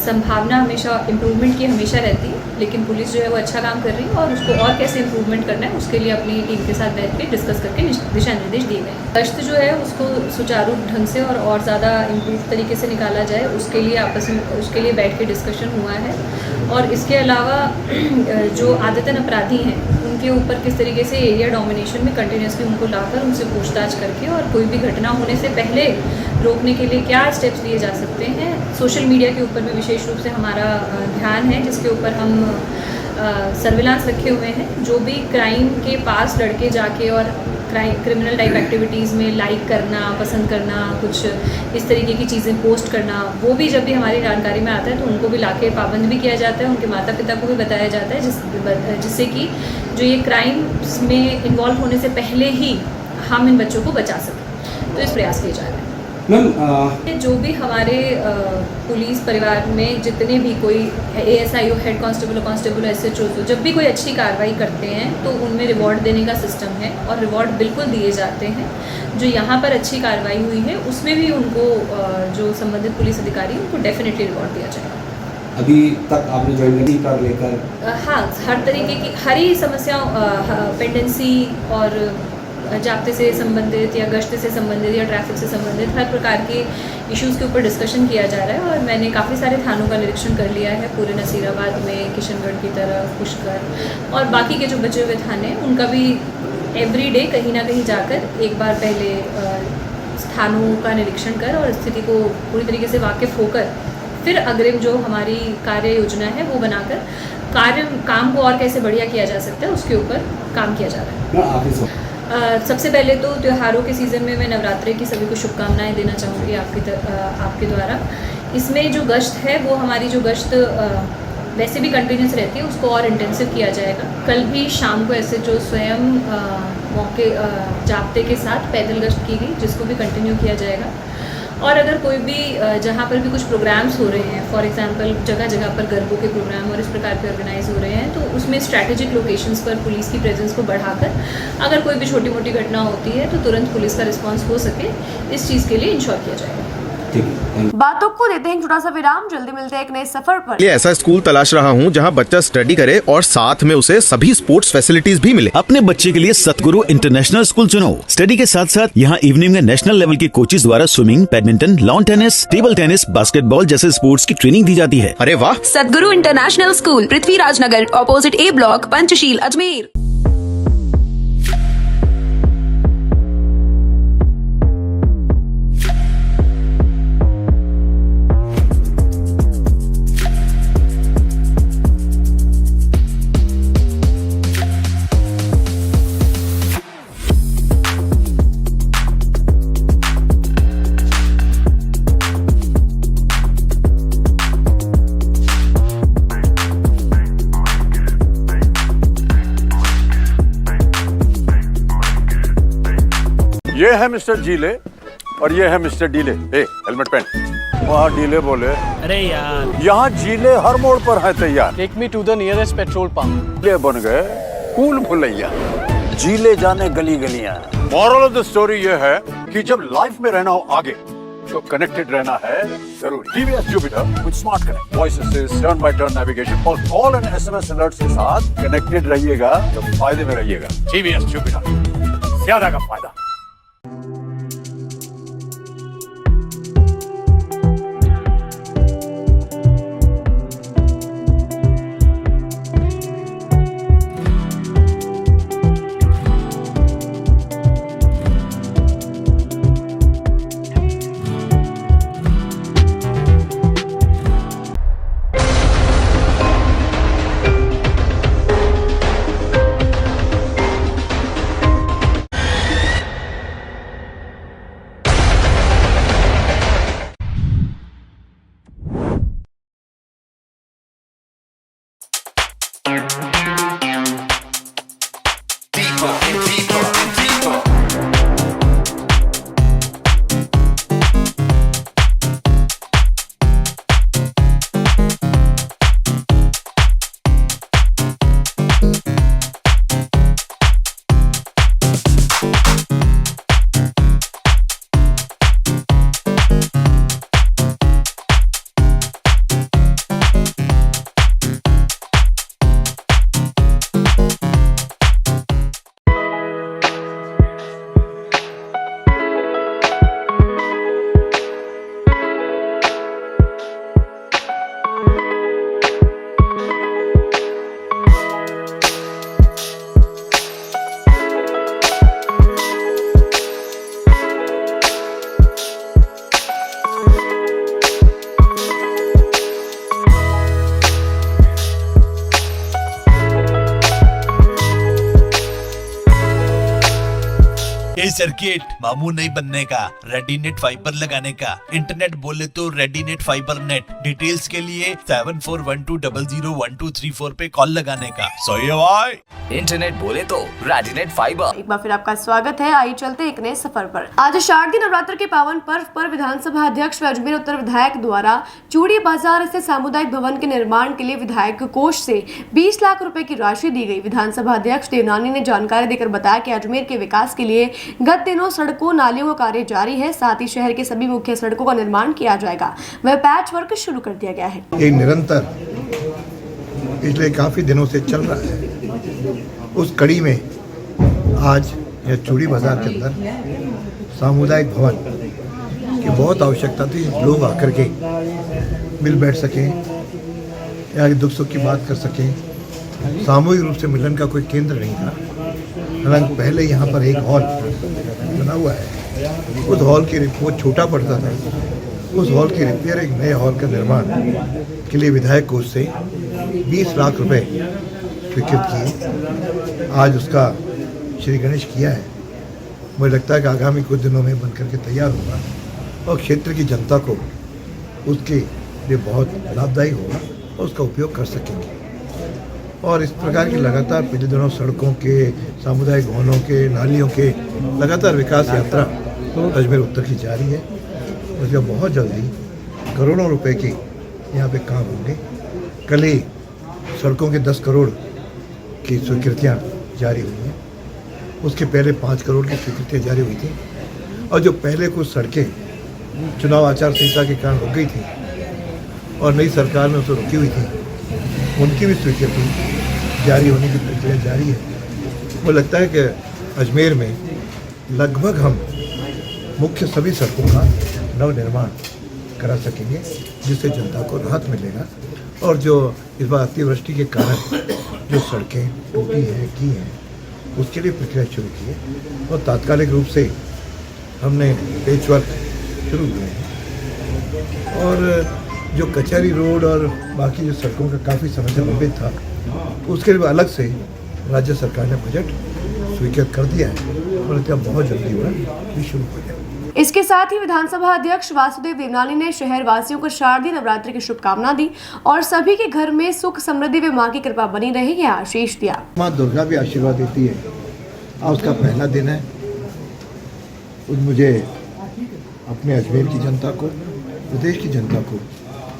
संभावना हमेशा इम्प्रूवमेंट की हमेशा रहती है, लेकिन पुलिस जो है वो अच्छा काम कर रही है और उसको और कैसे इम्प्रूवमेंट करना है उसके लिए अपनी टीम के साथ बैठ के डिस्कस करके दिशा निर्देश दिए गए हैं। गश्त जो है उसको सुचारू ढंग से और ज़्यादा इम्प्रूव तरीके से निकाला जाए, उसके लिए आपस में उसके लिए बैठ के डिस्कशन हुआ है। और इसके अलावा जो आदतन अपराधी हैं उनके ऊपर किस तरीके से एरिया डोमिनेशन में कंटिन्यूसली उनको लाकर उनसे पूछताछ करके और कोई भी घटना होने से पहले रोकने के लिए क्या स्टेप्स लिए जा सकते हैं। सोशल मीडिया के ऊपर भी विशेष रूप से हमारा ध्यान है, जिसके ऊपर हम सर्विलांस रखे हुए हैं। जो भी क्राइम के पास लड़के जाके और क्रिमिनल टाइप एक्टिविटीज़ में लाइक करना, पसंद करना, कुछ इस तरीके की चीज़ें पोस्ट करना, वो भी जब भी हमारी जानकारी में आता है तो उनको भी लाके पाबंद भी किया जाता है, उनके माता पिता को भी बताया जाता है, जिससे कि जो ये क्राइम्स में इन्वॉल्व होने से पहले ही हम इन बच्चों को बचा सकें। तो इस प्रयास किए जा रहे हैं। जो भी हमारे पुलिस परिवार में जितने भी कोई ASI हो, हेड कांस्टेबल, कांस्टेबल, SHO, तो जब भी कोई अच्छी कार्रवाई करते हैं तो उनमें रिवॉर्ड देने का सिस्टम है और रिवॉर्ड बिल्कुल दिए जाते हैं। जो यहाँ पर अच्छी कार्रवाई हुई है उसमें भी उनको जो संबंधित पुलिस अधिकारी उनको डेफिनेटली रिवॉर्ड दिया जाएगा। अभी तक आपने ज्वाइन कर लेकर? हाँ, हर तरीके की हर ही समस्या पेंडेंसी और जाब्ते से संबंधित या गश्त से संबंधित या ट्रैफिक से संबंधित हर प्रकार के इश्यूज़ के ऊपर डिस्कशन किया जा रहा है। और मैंने काफ़ी सारे थानों का निरीक्षण कर लिया है, पूरे नसीराबाद में, किशनगढ़ की तरफ, पुष्कर और बाकी के जो बचे हुए थाने हैं उनका भी एवरी डे कहीं ना कहीं जाकर एक बार पहले स्थानों का निरीक्षण कर और स्थिति को पूरी तरीके से वाकिफ़ होकर फिर अग्रिम जो हमारी कार्य योजना है वो बनाकर काम को और कैसे बढ़िया किया जा सकता है उसके ऊपर काम किया जा रहा है। सबसे पहले तो त्योहारों के सीज़न में मैं नवरात्रि की सभी को शुभकामनाएं देना चाहूँगी आपके द्वारा। इसमें जो गश्त है वो हमारी जो गश्त वैसे भी कंटिन्यूस रहती है उसको और इंटेंसिव किया जाएगा। कल भी शाम को ऐसे जो स्वयं मौके जाब्ते के साथ पैदल गश्त की गई जिसको भी कंटिन्यू किया जाएगा। और अगर कोई भी जहाँ पर भी कुछ प्रोग्राम्स हो रहे हैं, फॉर एग्जांपल जगह जगह पर गरबों के प्रोग्राम और इस प्रकार के ऑर्गेनाइज हो रहे हैं, तो उसमें स्ट्रैटेजिक लोकेशंस पर पुलिस की प्रेजेंस को बढ़ाकर अगर कोई भी छोटी मोटी घटना होती है तो तुरंत पुलिस का रिस्पांस हो सके, इस चीज़ के लिए इंश्योर किया जाएगा। बातों को देते हैं छोटा सा विराम, जल्दी मिलते हैं एक नए सफर पर। ये ऐसा स्कूल तलाश रहा हूँ जहाँ बच्चा स्टडी करे और साथ में उसे सभी स्पोर्ट्स फैसिलिटीज भी मिले। अपने बच्चे के लिए सतगुरु इंटरनेशनल स्कूल चुनो। स्टडी के साथ साथ यहाँ इवनिंग में नेशनल लेवल के कोचेज द्वारा swimming, badminton, lawn tennis, table tennis, basketball जैसे स्पोर्ट्स की ट्रेनिंग दी जाती है। अरे वाह! सतगुरु इंटरनेशनल स्कूल, पृथ्वीराज नगर, ऑपोजिट ए ब्लॉक, पंचशील, अजमेर। ये है मिस्टर जीले और ये है मिस्टर डीले। हेलमेट पहन। वहाँ डीले बोले, अरे यार, यहाँ जीले हर मोड़ पर है तैयार। Take me to the nearest petrol pump. ये बन गए कूल भुलैया। जीले जाने गली गलियां। मॉरल ऑफ द स्टोरी ये है कि जब लाइफ में रहना हो आगे तो कनेक्टेड रहना है जरूरी। TVS Jupiter with smart connect, voice assist, turn by turn navigation और कॉल एंड एसएमएस अलर्ट्स के साथ कनेक्टेड रहिएगा तो फायदे में रहिएगा। टीवीएस जुपिटर, ज्यादा का फायदा। ये सर्किट मामू नहीं बनने का, रेडीनेट फाइबर लगाने का। इंटरनेट बोले तो रेडीनेट फाइबर नेट। डिटेल्स के लिए 7412001234 पे कॉल लगाने का। सही है भाई। इंटरनेट बोले तो रेडीनेट फाइबर। एक बार फिर आपका स्वागत है। आइए चलते एक नए सफर पर। आज शारदीय नवरात्र के पावन पर्व पर विधानसभा अध्यक्ष व अजमेर उत्तर विधायक द्वारा चूड़ी बाजार स्थित सामुदायिक भवन के निर्माण के लिए विधायक कोष से 20 लाख रुपए की राशि दी गई। विधानसभा अध्यक्ष देवनानी ने जानकारी देकर बताया कि अजमेर के विकास के लिए गत दिनों सड़कों नालियों का कार्य जारी है, साथ ही शहर के सभी मुख्य सड़कों का निर्माण किया जाएगा। वह पैच वर्क शुरू कर दिया गया है। ये निरंतर पिछले काफी दिनों से चल रहा है। उस कड़ी में आज या चूड़ी बाज़ार के अंदर सामुदायिक भवन की बहुत आवश्यकता थी। लोग आकर के मिल बैठ सकें या दुख सुख की बात कर सकें। सामूहिक रूप से मिलन का कोई केंद्र नहीं था। हालांकि पहले यहाँ पर एक हॉल बना हुआ है, उस हॉल की वो छोटा पड़ता था, उस हॉल की रिपेयर, एक नए हॉल का निर्माण के लिए विधायक कोष से 20 लाख रुपए स्वीकृत किए। आज उसका श्री गणेश किया है। मुझे लगता है कि आगामी कुछ दिनों में बनकर के तैयार होगा और क्षेत्र की जनता को उसके लिए बहुत लाभदायी होगा और उसका उपयोग कर सकेंगे। और इस प्रकार की लगातार पिछले दिनों सड़कों के, सामुदायिक भवनों के, नालियों के लगातार विकास यात्रा अजमेर उत्तर की जारी है। उसका बहुत जल्दी करोड़ों रुपए के यहाँ पे काम होंगे। कल ही सड़कों के 10 करोड़ की स्वीकृतियाँ जारी हुई हैं। उसके पहले 5 करोड़ की स्वीकृतियाँ जारी हुई थी और जो पहले कुछ सड़कें चुनाव आचार संहिता के कारण रुक गई थी और नई सरकार में उसे रुकी हुई थी, उनकी भी स्वीकृति जारी होने की प्रक्रिया जारी है। मुझे लगता है कि अजमेर में लगभग हम मुख्य सभी सड़कों का नवनिर्माण करा सकेंगे, जिससे जनता को राहत मिलेगा। और जो इस बार अतिवृष्टि के कारण जो सड़कें टूटी हैं की हैं, उसके लिए प्रक्रिया शुरू की है और तात्कालिक रूप से हमने पेचवर्क शुरू किए हैं। और जो कचहरी रोड और बाकी जो सड़कों का काफ़ी समय से लंबित था, उसके लिए अलग से राज्य सरकार ने बजट स्वीकृत कर दिया है और क्या बहुत जल्दी वह भी शुरू हो जाए। इसके साथ ही विधानसभा अध्यक्ष वासुदेव देवनानी ने शहर वासियों को शारदीय नवरात्रि की शुभकामना दी और सभी के घर में सुख समृद्धि व मां की कृपा बनी रहे यह आशीष दिया। माँ दुर्गा भी आशीर्वाद देती है। आज उसका पहला दिन है। मुझे अपने अजमेर की जनता को, प्रदेश की जनता को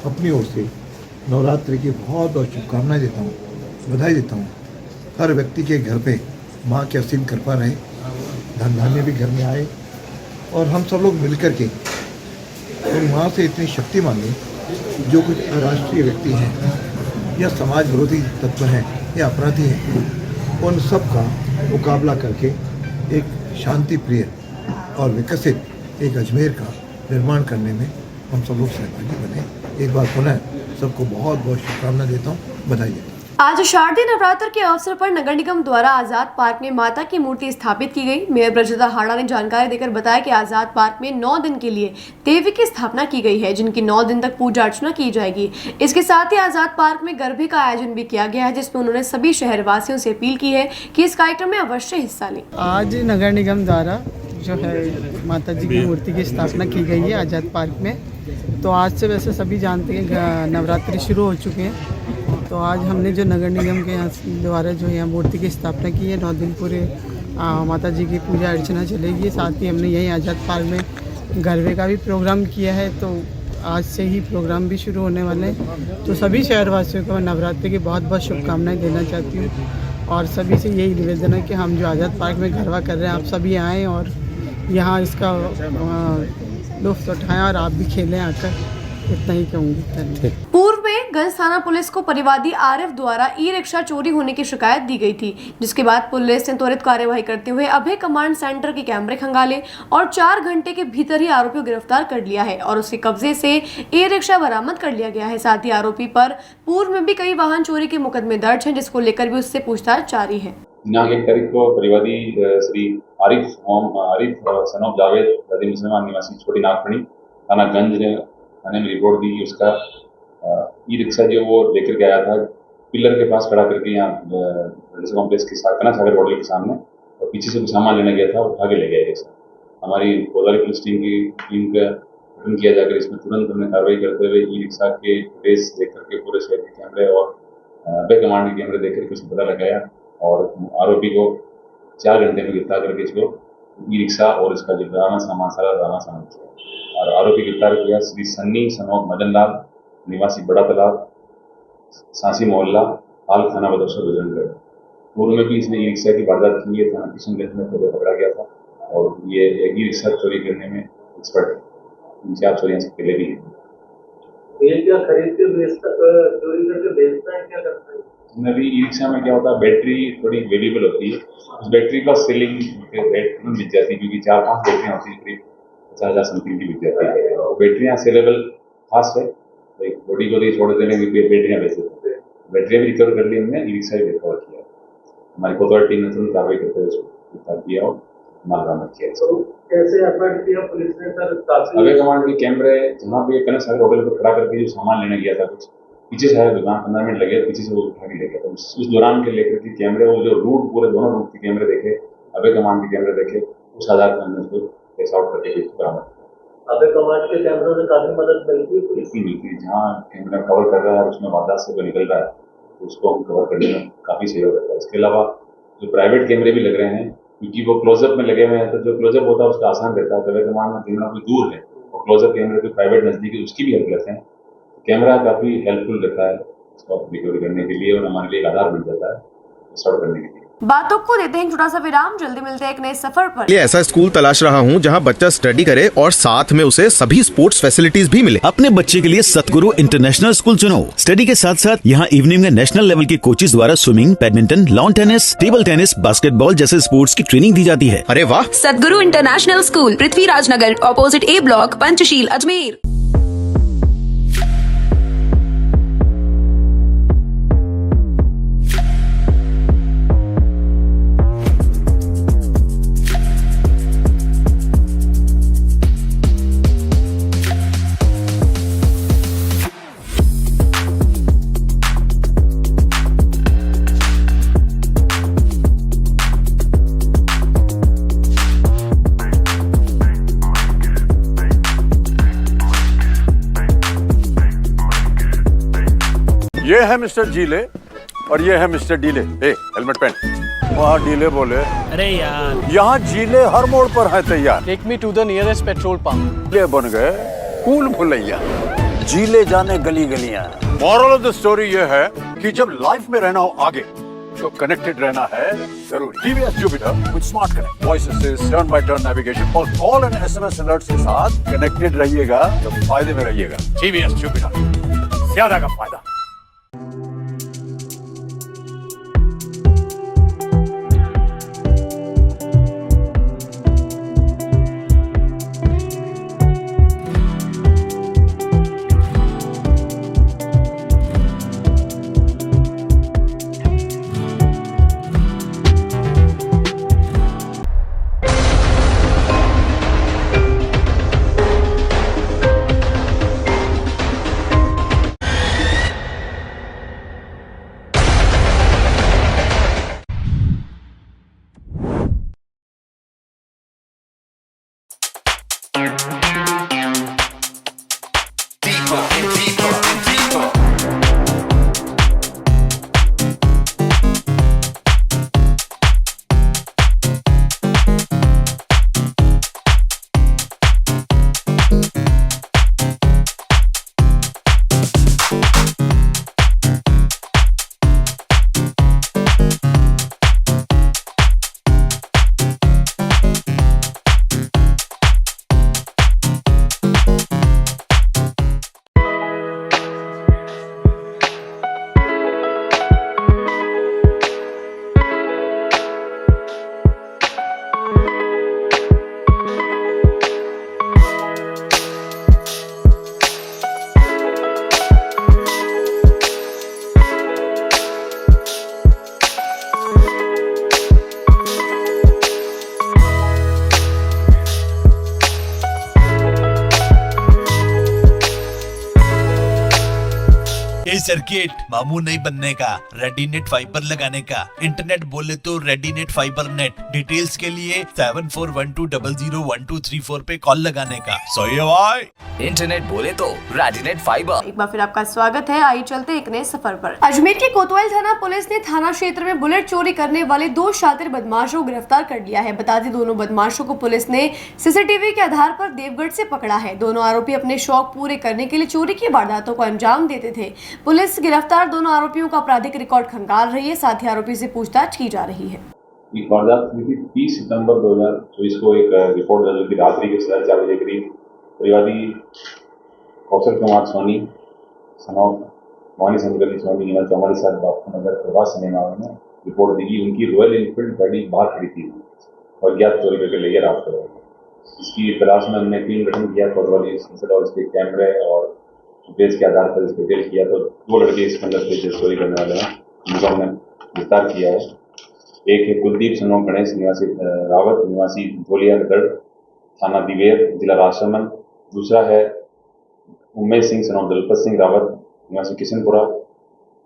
अपनी ओर से नवरात्रि की बहुत बहुत शुभकामनाएं देता हूँ, बधाई देता हूँ। हर व्यक्ति के घर पे माँ की असीम कृपा रहे, धन धान्य भी घर में आए और हम सब लोग मिलकर के और माँ से इतनी शक्ति मांगे। जो कुछ अराष्ट्रीय व्यक्ति हैं या समाज विरोधी तत्व हैं या अपराधी हैं, उन सब का मुकाबला करके एक शांति प्रिय और विकसित एक अजमेर का निर्माण करने में हम सब लोग सहभागी बने। एक बार पुनः सबको बहुत बहुत शुभकामना देता हूँ, बधाई देता हूँ। आज शारदीय नवरात्र के अवसर पर नगर निगम द्वारा आजाद पार्क में माता की मूर्ति स्थापित की गई। मेयर ब्रजदा हाड़ा ने जानकारी देकर बताया कि आजाद पार्क में 9 दिन के लिए देवी की स्थापना की गई है, जिनकी 9 दिन तक पूजा अर्चना की जाएगी। इसके साथ ही आजाद पार्क में गरबे का आयोजन भी किया गया है, जिसमें उन्होंने सभी शहरवासियों से अपील की है कि इस कार्यक्रम में अवश्य हिस्सा लें। आज नगर निगम द्वारा जो है माता जी की मूर्ति की स्थापना की गई है आजाद पार्क में। तो आज से वैसे सभी जानते हैं नवरात्रि शुरू हो चुके हैं। तो आज हमने जो नगर निगम के यहाँ द्वारा जो यहाँ मूर्ति की स्थापना की है, 9 दिन पूरे माता जी की पूजा अर्चना चलेगी। साथ ही हमने यहीं आज़ाद पार्क में गरबे का भी प्रोग्राम किया है। तो आज से ही प्रोग्राम भी शुरू होने वाले हैं। तो सभी शहरवासियों को मैं नवरात्रि की बहुत बहुत शुभकामनाएं देना चाहती हूँ और सभी से यही निवेदन है कि हम जो आज़ाद पार्क में गरबा कर रहे हैं, आप सभी आएँ और यहाँ इसका लुत्फ़ उठाएँ और आप भी खेलें आकर। इतना ही कहूँगी। पूर्व में गंज थाना पुलिस को परिवादी आरिफ द्वारा ई रिक्शा चोरी होने की शिकायत दी गई थी, जिसके बाद पुलिस ने त्वरित कार्यवाही करते हुए अभय कमांड सेंटर के कैमरे खंगाले और 4 घंटे के भीतर ही आरोपी को गिरफ्तार कर लिया है और उसके कब्जे से ई रिक्शा बरामद कर लिया गया है। साथ ही आरोपी पर पूर्व में भी कई वाहन चोरी के मुकदमे दर्ज हैं, जिसको लेकर भी उससे पूछताछ जारी है। दिनांक 1 तारीख को परिवादी श्री आरिफ सन ऑफ जावेद गदी मुसलमान निवासी छोटी नागपणी थाना गंज ने थाने में रिपोर्ट दी। उसका ई रिक्शा जो वो लेकर के आया था, पिलर के पास खड़ा करके यहाँ कॉम्प्लेक्स के साथ कना सागर होटल के सामने, और पीछे से कुछ सामान लेने गया था, उठा के ले गया रिक्शा। हमारी कोतवाली पुलिस टीम का गठन किया जाकर इसमें तुरंत हमने कार्रवाई करते हुए ई रिक्शा के फुटेज देख करके पूरे शहर के कैमरे और अभय कमांड के कैमरे देख करके उसको पता लगाया और आरोपी को 4 घंटे में गिरफ्तार करके इसको ई रिक्शा और इसका जो डरावना सामान सारा डरावना सामान किया और आरोपी गिरफ्तार किया श्री सन्नी सन ऑफ मदन लाल निवासी बड़ा तालाब सांसी मोहल्ला हाल थाना बदौशा बजरंगगढ़। पूर्व में भी इसने ई रिक्शा की वारदात की है। थाना किशनगंज में पहले पकड़ा गया था और ये ई रिक्शा चोरी करने में एक्सपर्ट है। 4 चोरियां से पहले भी है। खरीद के बेचता, चोरी करके बेचता है, क्या करता है? उसमें भी ई रिक्शा में क्या होता है, बैटरी थोड़ी वेरिएबल होती है, उस बैटरी का सेलिंग रेट में मिल जाती है, क्योंकि 4-5 बैटरियाँ होती है, करीब 50,000 समथिंग की बिक जाती है। तो बैटरियाँ सेलेबल खास है, बॉडी को छोड़ देने की बैटरियाँ बेच देते हैं। बैटरियाँ भी रिकवर कर ली हमने, ई रिक्शा भी रिकवर किया। हमारी कोतवाल टीम ने तुरंत कार्रवाई करते हुए उसको गिरफ्तार किया और माल बरामद किया। कैसे एफर्ट किया पुलिस ने सर? अभय कमांड के कैमरे जहाँ पे कनक सागर होटल पर खड़ा करके जो सामान लेने गया था, कुछ पीछे से आया दुकान, 15 मिनट लगे, पीछे से वो उठा के ले गया था। उस दौरान के लेकर के कैमरे, वो जो रूट, पूरे दोनों रूट के कैमरे देखे, अभय कमांड के कैमरे देखे, उस आधार पर हमने उसको ट्रेस आउट करके बरामद किया। अभय कमांड के कैमरों से काफी मदद मिलती है पुलिस मिलती, जहाँ कैमरा कवर कर रहा है उसमें वारदात से कोई निकल रहा है तो उसको हम कवर करने में काफी सहयोग रहता है। इसके अलावा जो प्राइवेट कैमरे भी लग रहे हैं, क्योंकि वो क्लोजअप में लगे हुए हैं, तो जो क्लोजअप होता है उसका आसान रहता है। अभय कमांड में कैमरा कोई दूर है और क्लोजअप कैमरे कोई प्राइवेट नजदीक है, उसकी भी हेल्प लेते हैं। कैमरा काफी हेल्पफुल रहता है इसको रिकवरी करने के लिए और हमारे लिए एक आधार बन जाता है सॉल्व करने के लिए। बातों को देते हैं छोटा सा विराम, जल्दी मिलते हैं एक नए सफर पर। लिए ऐसा स्कूल तलाश रहा हूँ जहाँ बच्चा स्टडी करे और साथ में उसे सभी स्पोर्ट्स फैसिलिटीज भी मिले। अपने बच्चे के लिए सतगुरु इंटरनेशनल स्कूल चुनो। स्टडी के साथ साथ यहाँ इवनिंग में नेशनल लेवल के कोचेज द्वारा swimming, badminton, lawn tennis, table tennis, basketball जैसे स्पोर्ट्स की ट्रेनिंग दी जाती है। अरे वाह! सतगुरु इंटरनेशनल स्कूल, पृथ्वीराज नगर, ऑपोजिट ए ब्लॉक, पंचशील, अजमेर। ये है मिस्टर जीले और ये है मिस्टर डीले। ए, हेलमेट पहन। वहाँ डीले बोले, अरे यार, यहाँ जीले हर मोड़ पर है तैयार। Take me to the nearest petrol pump. ये बन गए कूल भुलैया। जीले जाने गली गलियां। मॉरल ऑफ द स्टोरी ये है कि जब लाइफ में रहना हो आगे तो कनेक्टेड रहना है जरूरी। TVS Jupiter with smart connect, voice assist, turn by turn navigation और कॉल एंड एसएमएस अलर्ट्स के साथ कनेक्टेड रहिएगा तो फायदे में रहिएगा। टीवीएस जुपिटर, ज्यादा का फायदा। सर्किट मामू नहीं बनने का, रेडीनेट फाइबर लगाने का, इंटरनेट बोले तो रेडीनेट फाइबर नेट। डिटेल्स के लिए 7412001234 पे कॉल लगाने का। सही है भाई। इंटरनेट बोले तो रेडीनेट फाइबर। एक बार फिर आपका स्वागत है। आइए चलते एक नए सफर पर। अजमेर की कोतवाल थाना पुलिस ने थाना क्षेत्र में बुलेट चोरी करने वाले 2 शातिर बदमाशों को गिरफ्तार कर लिया है। बता दें, दोनों बदमाशों को पुलिस ने सीसीटीवी के आधार पर देवगढ़ से पकड़ा है। दोनों आरोपी अपने शौक पूरे करने के लिए चोरी की वारदातों को अंजाम देते थे। पुलिस गिरफ्तार दोनों आरोपियों का आपराधिक रिकॉर्ड खंगाल रही है, साथ ही आरोपी से पूछताछ की जा रही है। एक वारदात हुई थी 30 सितंबर 2024 को। एक रिपोर्ट दर्ज हुई थी रात्रि के 4:30 बजे करीब। परिवादी कौशल कुमार सोनी सनौर भवानी संगली स्वामी 44 बापू नगर प्रभास सिनेमा में रिपोर्ट दी कि उनकी रॉयल एनफील्ड गाड़ी बाहर खड़ी थी और ज्ञात चोरी करके ले गया रात को। इसकी तलाश में हमने टीम गठन किया कोतवाली संसद और इसके कैमरे और फुटेज के आधार पर इसको जेल किया तो 2 लड़के इसके अंदर से चोरी करने वाले हैं, उनको हमने गिरफ्तार किया है। एक है कुलदीप सनो गणेश निवासी रावत निवासी धोलिया गढ़ थाना दिवेर जिला राजसमंद। दूसरा है उमेश सिंह सनो दलपत सिंह रावत निवासी किशनपुरा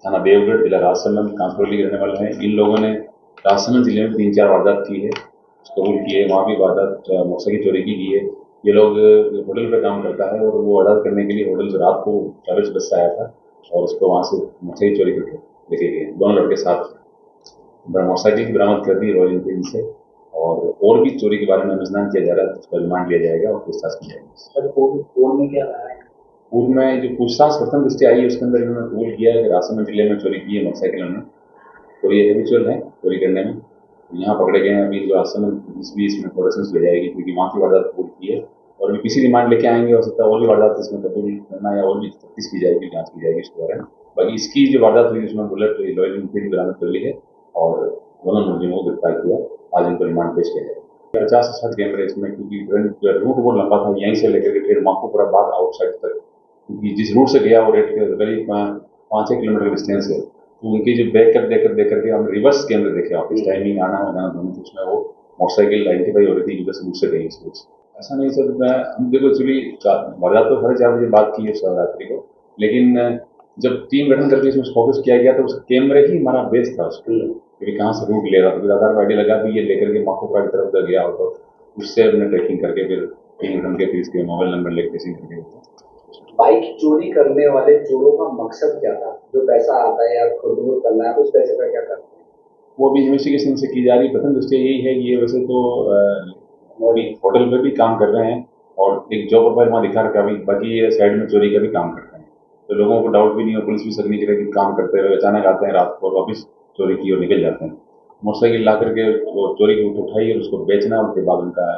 थाना देवगढ़ जिला राजसमंद कांसरोली के रहने वाले हैं। इन लोगों ने राजसमंद जिले में 3-4 वारदात की है, कबूल किए, वहाँ भी वारदात मोटरसाइकिल चोरी की है। ये लोग होटल पे काम करता है और वो वारदात करने के लिए होटल से रात को ट्रैवल्स बस से आया था और उसको वहाँ से मोटरसाइकिल चोरी करके लेके गए। दोनों लड़के साथ मोटरसाइकिल की बरामद कर दी रॉयल एनफील्ड से और भी चोरी के बारे में अनुसंधान किया जा रहा है, उसका रिमांड लिया जाएगा और पूछताछ की जाएगी। पूर्व में क्या रहा है? पूर्व में जो पूछताछ प्रथम दृष्टि आई है उसके अंदर इन्होंने कबूल किया है कि राजसमंद जिले में चोरी की है मोटरसाइकिल में, तो ये हैबिचुअल है चोरी करने में। यहाँ पकड़े गए हैं। अभी जो राजसमंद इसमें प्रोडक्शन ले जाएगी क्योंकि वहाँ की वारदात कबूल की है और अभी किसी रिमांड लेके आएंगे, हो सकता है और भी वारदात इसमें कबूल करना या और भी तफ्तीश की जाएगी, जाँच की जाएगी इसके बारे में। बाकी इसकी जो वारदात हुई उसमें बुलेट रॉयल एनफील्ड बरामद कर ली है और दोनों मुलजिमों को गिरफ्तार किया। आज इनको रिमांड पेश किया जाएगा। 50 से 60 कैमरे इसमें, क्योंकि रूट बहुत लंबा था, यहीं से लेकर के फिर माखोपुरा बाद आउटसाइड तक, क्योंकि जिस रूट से गया वो रेट के करीब 5-6 किलोमीटर डिस्टेंस है, तो उनकी जो बैकअप देकर के हम रिवर्स कैमरे देखे ऑफिस टाइमिंग आना हो जाना दोनों, तो उसमें वो मोटरसाइकिल आइडेंटिफाई हो रही थी उधर से रूट से गई इस रूट से। ऐसा नहीं सर, हम देखो एक्चुअली वारदात तो 4:30 बजे बात की है रात्रि को, लेकिन जब टीम गठन करके इसमें फोकस किया गया तो उस कैमरे ही हमारा बेस था उसको, क्योंकि कहाँ से रूट ले रहा था, फिर आधार पर आइडिया लगा भी ये लेकर के माखोपुरा की तरफ उधर गया हो, तो उससे हमने ट्रैकिंग करके फिर टीम गठन के फिर इसके मोबाइल नंबर लेकर ट्रेसिंग करके। बाइक चोरी करने वाले चोरों का मकसद क्या था? जो पैसा आता है या खुद करना है, उस पैसे का क्या करते हैं? वो भी इन्वेस्टिगेशन से की जा रही है। प्रथम दृष्टया यही है कि ये वैसे तो होटल पे भी काम कर रहे हैं और एक जॉब प्रोफाइल वहाँ दिखा रखा है, बाकी ये साइड में चोरी का भी काम करते हैं, तो लोगों को डाउट भी नहीं हो, पुलिस भी शक नहीं करेगी काम करते हुए अचानक आते हैं रात को वापिस चोरी की और निकल जाते हैं। मोटरसाइकिल ला करके वो चोरी की उठाई और उसको बेचना, उसके बाद उनका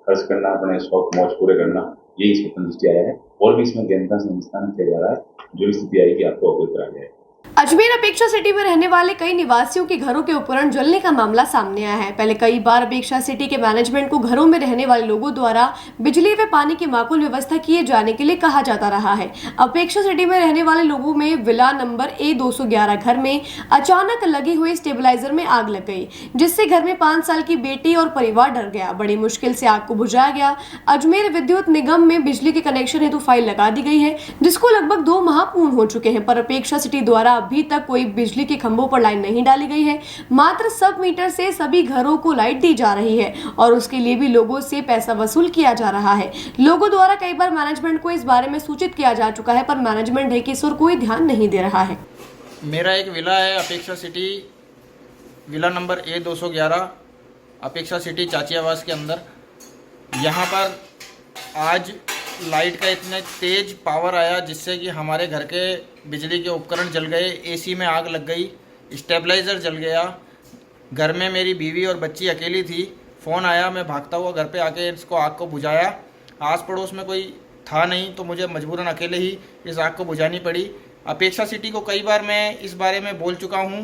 खर्च करना, अपने शौक मौज पूरे करना, यही इसमें प्रथम दृष्टि आया है। और भी इसमें गहनता से अनुसंधान किया जा रहा है, जो भी स्थिति आएगी आपको अवगत करा जाएगा। अजमेर अपेक्षा सिटी में रहने वाले कई निवासियों के घरों के उपकरण जलने का मामला सामने आया है। पहले कई बार अपेक्षा सिटी के मैनेजमेंट को घरों में रहने वाले लोगों द्वारा बिजली व पानी की माकूल व्यवस्था किए जाने के लिए कहा जाता रहा है। अपेक्षा सिटी में रहने वाले लोगों में विला नंबर A211 घर में अचानक लगी हुई स्टेबलाइजर में आग लग गई, जिससे घर में 5 साल की बेटी और परिवार डर गया। बड़ी मुश्किल से आग को बुझाया गया। अजमेर विद्युत निगम में बिजली के कनेक्शन हेतु फाइल लगा दी गई है, जिसको लगभग 2 माह पूर्ण हो चुके हैं, पर अपेक्षा सिटी द्वारा अभी तक कोई बिजली के खंभों पर लाइन नहीं डाली गई है। मात्र सब मीटर से सभी घरों को लाइट दी जा रही है और उसके लिए भी लोगों से पैसा वसूल किया जा रहा है। लोगों द्वारा कई बार मैनेजमेंट को इस बारे में सूचित किया जा चुका है, पर मैनेजमेंट है कि इस ओर कोई ध्यान नहीं दे रहा है। मेरा एक विला है अपेक्षा सिटी, विला नंबर A211 अपेक्षा सिटी चाची आवास के अंदर। यहाँ पर आज लाइट का इतने तेज पावर आया जिससे कि हमारे घर के बिजली के उपकरण जल गए, एसी में आग लग गई, स्टेबलाइज़र जल गया। घर में मेरी बीवी और बच्ची अकेली थी। फ़ोन आया, मैं भागता हुआ घर पे आके इसको आग को बुझाया। आस पड़ोस में कोई था नहीं, तो मुझे मजबूरन अकेले ही इस आग को बुझानी पड़ी। अपेक्षा सिटी को कई बार मैं इस बारे में बोल चुका हूँ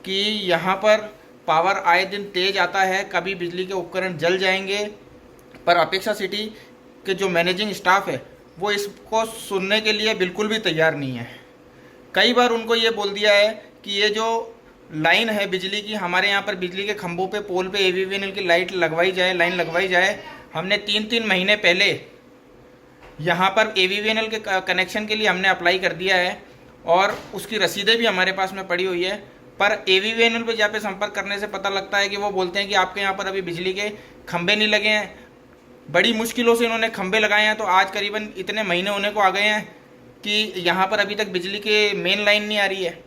कि यहाँ पर पावर आए दिन तेज़ आता है, कभी बिजली के उपकरण जल जाएंगे, पर अपेक्षा सिटी के जो मैनेजिंग स्टाफ है वो इसको सुनने के लिए बिल्कुल भी तैयार नहीं है। कई बार उनको ये बोल दिया है कि ये जो लाइन है बिजली की, हमारे यहाँ पर बिजली के खंभों पे पोल पे AVVNL की लाइट लगवाई जाए, लाइन लगवाई जाए। हमने 3-3 महीने पहले यहाँ पर AVVNL के कनेक्शन के लिए हमने अप्लाई कर दिया है और उसकी रसीदें भी हमारे पास में पड़ी हुई है, पर AVVNL पे जहाँ पे संपर्क करने से पता लगता है कि वो बोलते हैं कि आपके यहाँ पर अभी बिजली के खंभे नहीं लगे हैं। बड़ी मुश्किलों से इन्होंने खंभे लगाए हैं, तो आज करीबन इतने महीने होने को आ गए हैं कि यहाँ पर अभी तक बिजली के मेन लाइन नहीं आ रही है।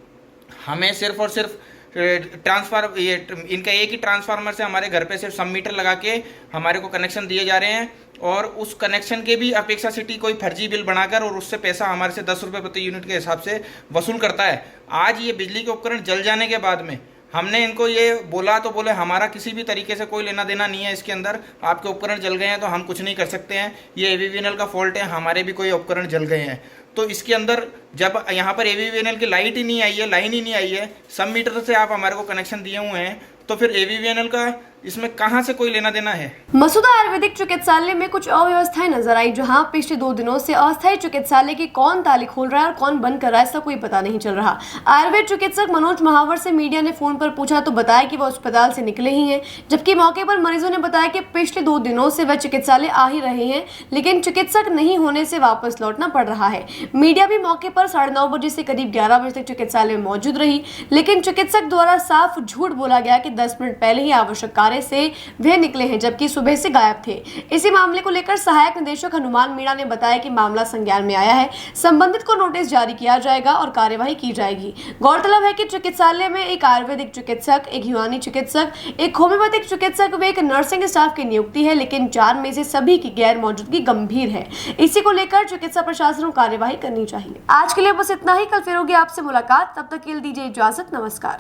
हमें सिर्फ और सिर्फ इनका एक ही ट्रांसफार्मर से हमारे घर पे सिर्फ सब मीटर लगा के हमारे को कनेक्शन दिए जा रहे हैं और उस कनेक्शन के भी अपेक्षा सिटी कोई फर्जी बिल बनाकर और उससे पैसा हमारे से 10 रुपये प्रति यूनिट के हिसाब से वसूल करता है। आज ये बिजली के उपकरण जल जाने के बाद में हमने इनको ये बोला तो बोले हमारा किसी भी तरीके से कोई लेना देना नहीं है इसके अंदर, आपके उपकरण जल गए हैं तो हम कुछ नहीं कर सकते हैं, ये AVVNL का फॉल्ट है, हमारे भी कोई उपकरण जल गए हैं। तो इसके अंदर जब यहाँ पर AVVNL की लाइट ही नहीं आई है, लाइन ही नहीं आई है, सब मीटर से आप हमारे को कनेक्शन दिए हुए हैं, तो फिर AVVNL का इसमें कहां से कोई लेना देना है। मसूदा आयुर्वेदिक चिकित्सालय में कुछ अव्यवस्थाएं नजर आई, जहां पिछले 2 दिनों से अस्थायी चिकित्सालय की कौन ताले खोल रहा है और कौन बंद कर रहा है इसका कोई पता नहीं चल रहा। आयुर्वेद चिकित्सक मनोज महावर से मीडिया ने फोन पर पूछा तो बताया कि वह अस्पताल से निकले ही हैं, जबकि मौके पर मरीजों ने बताया कि पिछले 2 दिनों से वह चिकित्सालय आ ही रहे हैं, लेकिन चिकित्सक नहीं होने से वापस लौटना पड़ रहा है। मीडिया भी मौके पर 9:30 बजे से करीब 11 बजे तक चिकित्सालय में मौजूद रही, लेकिन चिकित्सक द्वारा साफ झूठ बोला गया कि 10 मिनट पहले ही आवश्यक कार्य से वे निकले हैं, जबकि सुबह से गायब थे। इसी मामले को लेकर सहायक निदेशक हनुमान मीणा ने बताया कि मामला संज्ञान में आया है, संबंधित को नोटिस जारी किया जाएगा और कार्यवाही की जाएगी। गौरतलब है कि चिकित्सालय में एक आयुर्वेदिक चिकित्सक, एक यूनानी चिकित्सक, एक होम्योपैथिक चिकित्सक व एक नर्सिंग स्टाफ की नियुक्ति है, लेकिन 4 में से सभी की गैर मौजूदगी गंभीर है। इसी को लेकर चिकित्सा प्रशासन को कार्यवाही करनी चाहिए। आज के लिए बस इतना ही, कल फिर होगी आपसे मुलाकात, तब तक के लिए दीजिए इजाजत, नमस्कार।